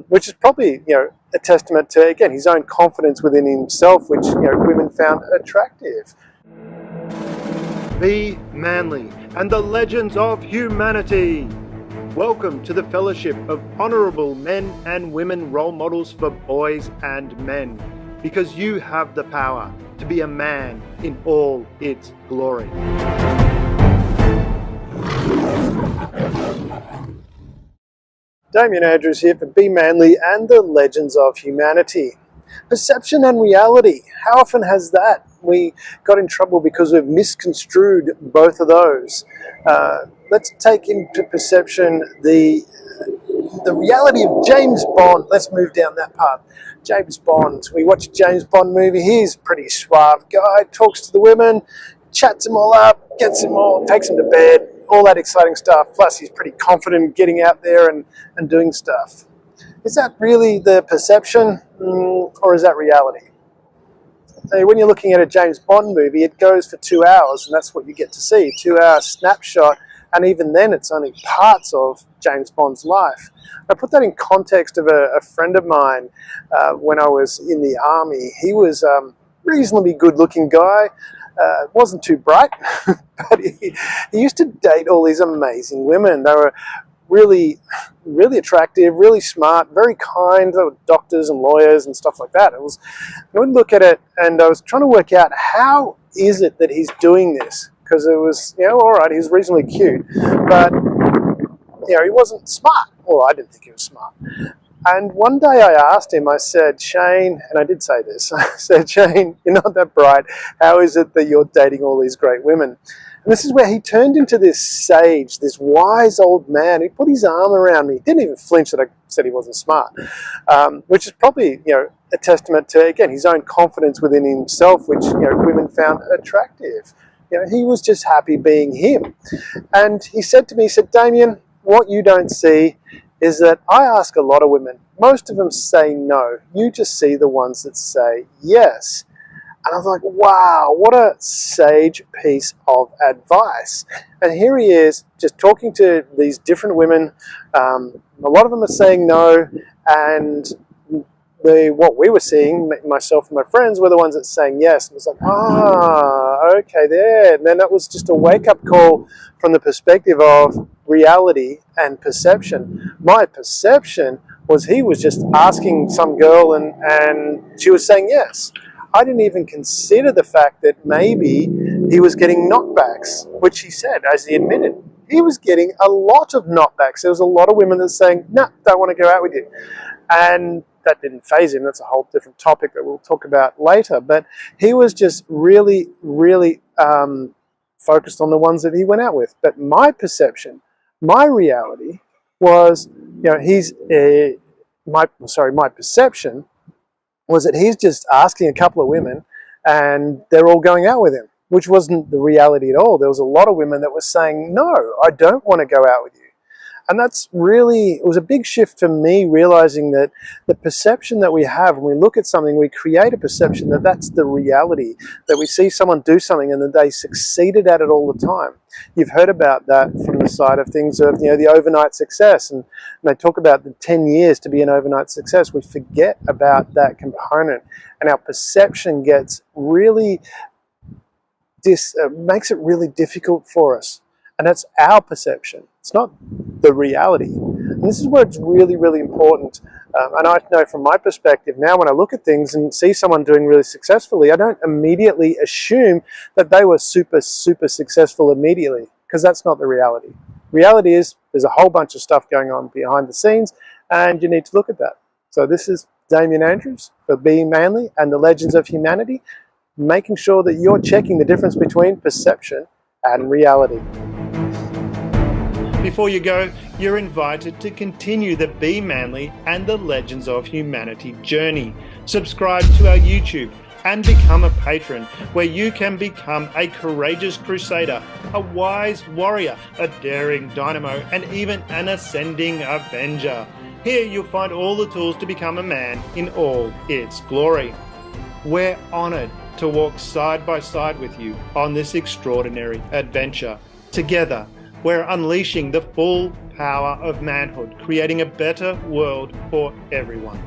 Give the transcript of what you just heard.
which is probably, a testament to, again, his own confidence within himself, which, women found attractive. Be manly and the legends of humanity. Welcome to the fellowship of honourable men and women role models for boys and men, because you have the power to be a man in all its glory. Damien Andrews here for Be Manly and the Legends of Humanity. Perception and reality. How often has that? We got in trouble because we've misconstrued both of those. Let's take into perception the reality of James Bond. Let's move down that path. James Bond. We watch a James Bond movie. He's a pretty suave guy, talks to the women, chats them all up, gets them all, takes them to bed, all that exciting stuff. Plus, he's pretty confident getting out there and doing stuff. Is that really the perception, or is that reality? When you're looking at a James Bond movie, it goes for 2 hours, and that's what you get to see, 2 hour snapshot, and even then it's only parts of James Bond's life. I put that in context of a friend of mine when I was in the army. He was a reasonably good-looking guy, wasn't too bright, but he used to date all these amazing women. They were really, really attractive, really smart, very kind. They were doctors and lawyers and stuff like that. I would look at it and I was trying to work out, how is it that he's doing this? Because it was, all right, he was reasonably cute, but, he wasn't smart. Well, I didn't think he was smart. And one day I asked him, I said, Shane, and I did say this, I said, Shane, you're not that bright. How is it that you're dating all these great women? And this is where he turned into this sage, this wise old man. He put his arm around me. He didn't even flinch that I said he wasn't smart, which is probably, a testament to, again, his own confidence within himself, which, women found attractive. He was just happy being him. And he said to me, he said, Damien, what you don't see is that I ask a lot of women. Most of them say no. You just see the ones that say yes. And I was like, wow, what a sage piece of advice. And here he is, just talking to these different women. A lot of them are saying no, and what we were seeing, myself and my friends, were the ones that were saying yes. And it was like, okay, there. And then that was just a wake-up call from the perspective of reality and perception. My perception was he was just asking some girl and she was saying yes. I didn't even consider the fact that maybe he was getting knockbacks, which he said, as he admitted. He was getting a lot of knockbacks. There was a lot of women that were saying, no, don't want to go out with you. And that didn't faze him. That's a whole different topic that we'll talk about later. But he was just really, really focused on the ones that he went out with. But my perception, my reality was, my perception was that he's just asking a couple of women and they're all going out with him, which wasn't the reality at all. There was a lot of women that were saying, no, I don't want to go out with you. And that's really, it was a big shift for me, realizing that the perception that we have when we look at something, we create a perception that that's the reality, that we see someone do something and that they succeeded at it all the time. You've heard about that from the side of things of, the overnight success. And they talk about the 10 years to be an overnight success. We forget about that component, and our perception gets really, makes it really difficult for us. And that's our perception. It's not the reality. And this is where it's really, really important. And I know from my perspective now, when I look at things and see someone doing really successfully, I don't immediately assume that they were super, super successful immediately, because that's not the reality. Reality is there's a whole bunch of stuff going on behind the scenes, and you need to look at that. So this is Damien Andrews for Being Manly and the Legends of Humanity, making sure that you're checking the difference between perception and reality. Before you go, you're invited to continue the Be Manly and the Legends of Humanity journey. Subscribe to our YouTube and become a patron, where you can become a courageous crusader, a wise warrior, a daring dynamo, and even an ascending avenger. Here you'll find all the tools to become a man in all its glory. We're honored to walk side by side with you on this extraordinary adventure. Together, we're unleashing the full power of manhood, creating a better world for everyone.